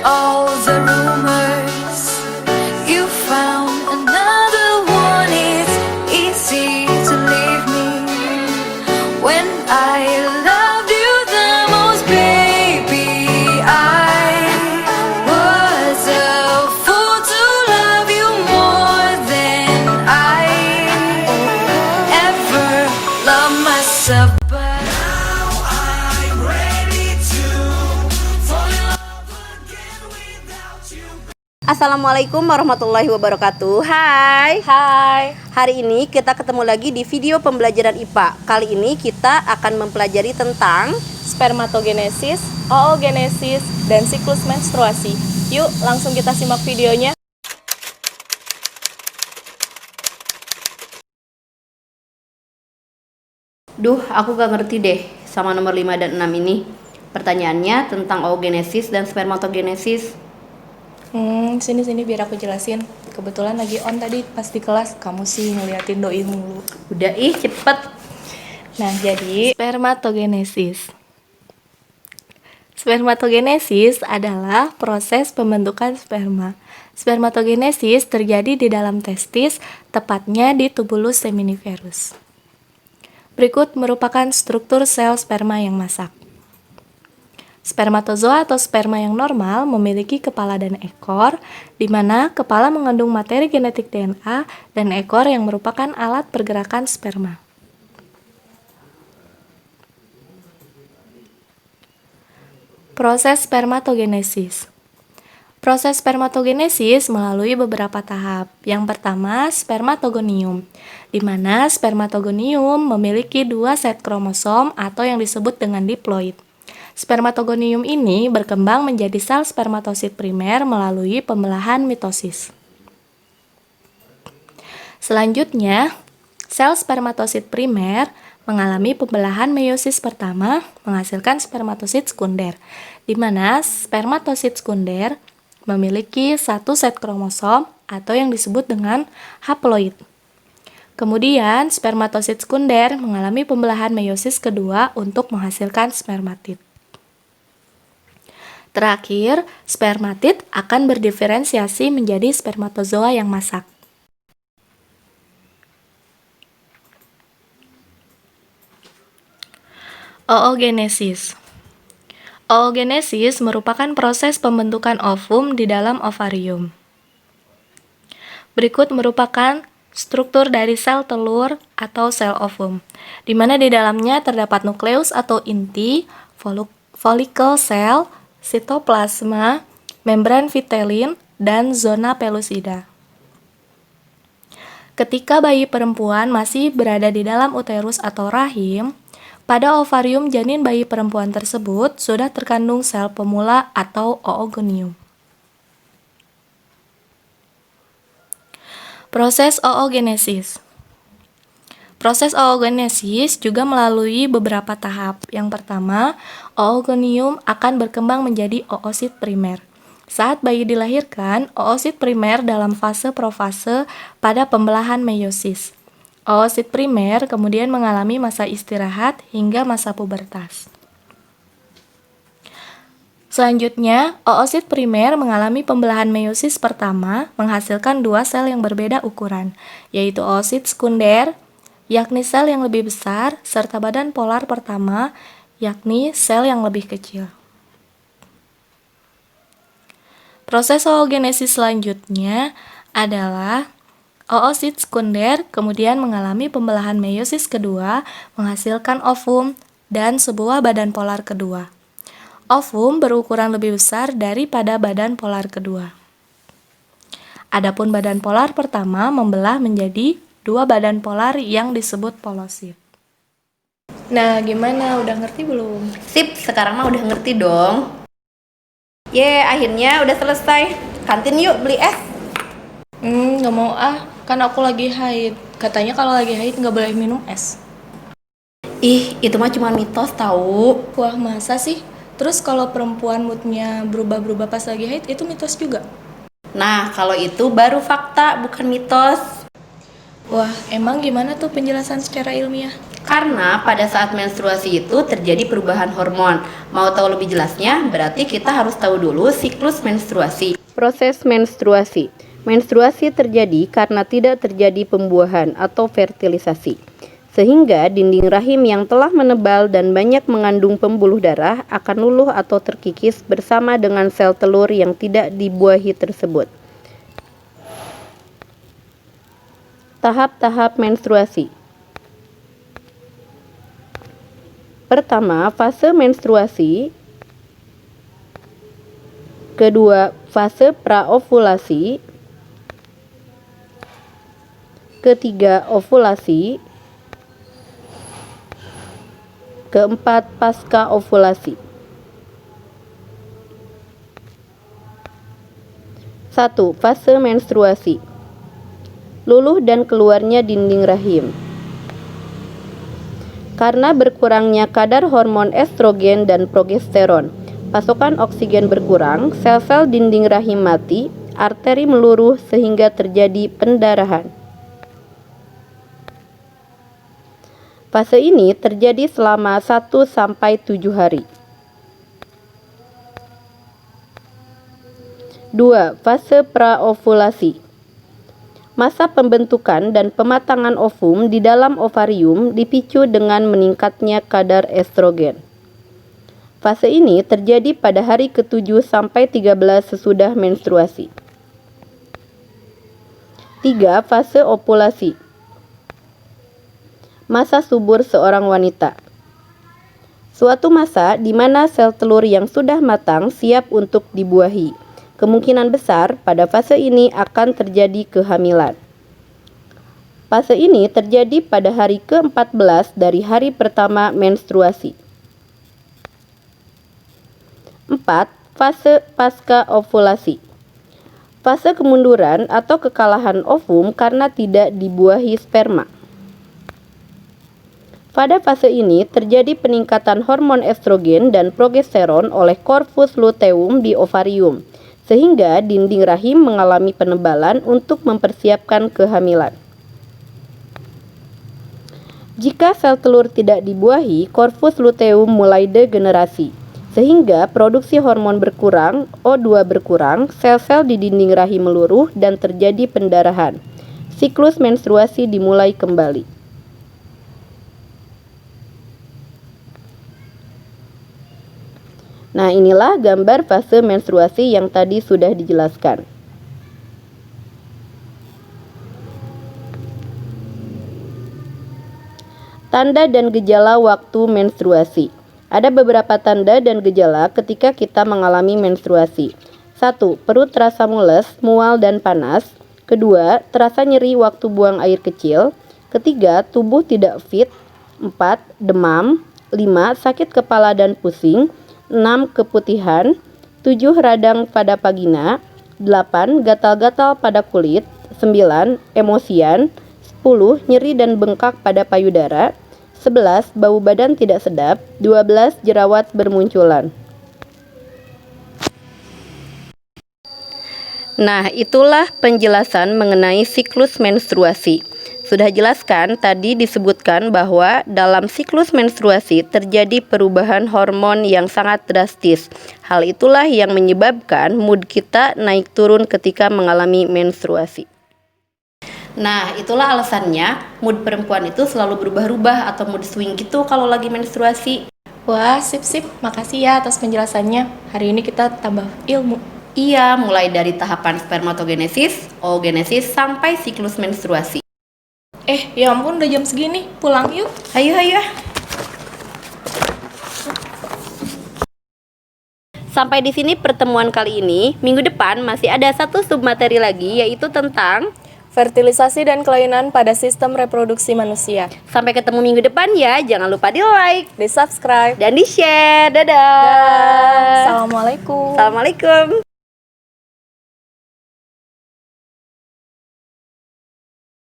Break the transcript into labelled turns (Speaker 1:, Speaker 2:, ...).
Speaker 1: all the rumors. You found another one. It's easy to leave me when I loved you the most, baby. I was a fool to love you more than I ever loved myself. But now I'm ready to fall in love again without you.
Speaker 2: Assalamualaikum warahmatullahi wabarakatuh. Hai. Hari ini kita ketemu lagi di video pembelajaran IPA. Kali ini kita akan mempelajari tentang
Speaker 3: spermatogenesis, oogenesis, dan siklus menstruasi. Yuk, langsung kita simak videonya.
Speaker 2: aku gak ngerti deh sama nomor 5 dan 6 ini. Pertanyaannya tentang oogenesis dan spermatogenesis.
Speaker 3: Sini biar aku jelasin. Kebetulan lagi on tadi pas di kelas, kamu sih ngeliatin doi mulu.
Speaker 2: Udah cepet.
Speaker 3: Nah, jadi spermatogenesis. Spermatogenesis adalah proses pembentukan sperma. Spermatogenesis terjadi di dalam testis, tepatnya di tubulus seminiferus. Berikut merupakan struktur sel sperma yang masak. Spermatozoa atau sperma yang normal memiliki kepala dan ekor, di mana kepala mengandung materi genetik DNA dan ekor yang merupakan alat pergerakan sperma. Proses spermatogenesis. Proses spermatogenesis melalui beberapa tahap. Yang pertama, spermatogonium, di mana spermatogonium memiliki 2 set kromosom atau yang disebut dengan diploid. Spermatogonium ini berkembang menjadi sel spermatosit primer melalui pembelahan mitosis. Selanjutnya, sel spermatosit primer mengalami pembelahan meiosis pertama menghasilkan spermatosit sekunder, di mana spermatosit sekunder memiliki 1 set kromosom atau yang disebut dengan haploid. Kemudian, spermatosit sekunder mengalami pembelahan meiosis kedua untuk menghasilkan spermatid. Terakhir, spermatid akan berdiferensiasi menjadi spermatozoa yang masak. Oogenesis. Oogenesis merupakan proses pembentukan ovum di dalam ovarium. Berikut merupakan struktur dari sel telur atau sel ovum, di mana di dalamnya terdapat nukleus atau inti, folikel sel, sitoplasma, membran vitelin, dan zona pellucida. Ketika bayi perempuan masih berada di dalam uterus atau rahim, pada ovarium janin bayi perempuan tersebut sudah terkandung sel pemula atau oogonium. Proses oogenesis. Proses oogenesis juga melalui beberapa tahap. Yang pertama, oogonium akan berkembang menjadi oosit primer. Saat bayi dilahirkan, oosit primer dalam fase profase pada pembelahan meiosis. Oosit primer kemudian mengalami masa istirahat hingga masa pubertas. Selanjutnya, oosit primer mengalami pembelahan meiosis pertama menghasilkan 2 sel yang berbeda ukuran, yaitu oosit sekunder, yakni sel yang lebih besar, serta badan polar pertama, yakni sel yang lebih kecil. Proses oogenesis selanjutnya adalah oosit sekunder kemudian mengalami pembelahan meiosis kedua, menghasilkan ovum dan sebuah badan polar kedua. Ovum berukuran lebih besar daripada badan polar kedua. Adapun badan polar pertama membelah menjadi 2 badan polar yang disebut polosit. Nah, gimana? Udah ngerti belum?
Speaker 2: Sip, sekarang mah udah ngerti dong. Akhirnya udah selesai. Kantin yuk beli es.
Speaker 3: Nggak mau kan aku lagi haid. Katanya kalau lagi haid nggak boleh minum es.
Speaker 2: Ih, itu mah cuma mitos tahu.
Speaker 3: Wah, masa sih? Terus kalau perempuan moodnya berubah-berubah pas lagi haid, itu mitos juga?
Speaker 2: Nah, kalau itu baru fakta, bukan mitos.
Speaker 3: Wah, emang gimana tuh penjelasan secara ilmiah?
Speaker 2: Karena pada saat menstruasi itu terjadi perubahan hormon. Mau tahu lebih jelasnya? Berarti kita harus tahu dulu siklus menstruasi. Proses menstruasi. Menstruasi terjadi karena tidak terjadi pembuahan atau fertilisasi, sehingga dinding rahim yang telah menebal dan banyak mengandung pembuluh darah akan luluh atau terkikis bersama dengan sel telur yang tidak dibuahi tersebut. Tahap-tahap menstruasi. Pertama, fase menstruasi. Kedua, fase praovulasi. Ketiga, ovulasi. Keempat, pasca ovulasi. 1. Fase menstruasi. Luluh dan keluarnya dinding rahim. Karena berkurangnya kadar hormon estrogen dan progesteron, pasokan oksigen berkurang, sel-sel dinding rahim mati, arteri meluruh sehingga terjadi pendarahan. Fase ini terjadi selama 1-7 hari. 2. Fase praovulasi. Masa pembentukan dan pematangan ovum di dalam ovarium dipicu dengan meningkatnya kadar estrogen. Fase ini terjadi pada hari ke-7 sampai 13 sesudah menstruasi. 3. Fase ovulasi. Masa subur seorang wanita. Suatu masa di mana sel telur yang sudah matang siap untuk dibuahi. Kemungkinan besar pada fase ini akan terjadi kehamilan. Fase ini terjadi pada hari ke-14 dari hari pertama menstruasi. 4. Fase pasca ovulasi. Fase kemunduran atau kekalahan ovum karena tidak dibuahi sperma. Pada fase ini terjadi peningkatan hormon estrogen dan progesteron oleh corpus luteum di ovarium, sehingga dinding rahim mengalami penebalan untuk mempersiapkan kehamilan. Jika sel telur tidak dibuahi, corpus luteum mulai degenerasi, sehingga produksi hormon berkurang, O2 berkurang, sel-sel di dinding rahim meluruh dan terjadi pendarahan. Siklus menstruasi dimulai kembali. Nah, inilah gambar fase menstruasi yang tadi sudah dijelaskan. Tanda dan gejala waktu menstruasi. Ada beberapa tanda dan gejala ketika kita mengalami menstruasi. 1. Perut terasa mules, mual dan panas. 2. Terasa nyeri waktu buang air kecil. 3. Tubuh tidak fit. 4. Demam. 5. Sakit kepala dan pusing. 6. Keputihan. 7. Radang pada vagina. 8. Gatal-gatal pada kulit. 9. Emosian. 10. Nyeri dan bengkak pada payudara. 11. Bau badan tidak sedap. 12. Jerawat bermunculan. Nah, itulah penjelasan mengenai siklus menstruasi. Sudah jelaskan tadi disebutkan bahwa dalam siklus menstruasi terjadi perubahan hormon yang sangat drastis. Hal itulah yang menyebabkan mood kita naik turun ketika mengalami menstruasi. Nah, itulah alasannya mood perempuan itu selalu berubah-ubah atau mood swing gitu kalau lagi menstruasi.
Speaker 3: Wah, sip-sip. Makasih ya atas penjelasannya. Hari ini kita tambah ilmu.
Speaker 2: Iya, mulai dari tahapan spermatogenesis, oogenesis, sampai siklus menstruasi.
Speaker 3: Ya ampun, udah jam segini. Pulang yuk.
Speaker 2: Ayo. Sampai di sini pertemuan kali ini. Minggu depan masih ada satu submateri lagi, yaitu tentang
Speaker 3: Fertilisasi dan kelainan pada sistem reproduksi manusia.
Speaker 2: Sampai ketemu minggu depan ya. Jangan lupa di like,
Speaker 3: Di subscribe.
Speaker 2: dan di share. Dadah.
Speaker 3: Assalamualaikum.
Speaker 2: Assalamualaikum.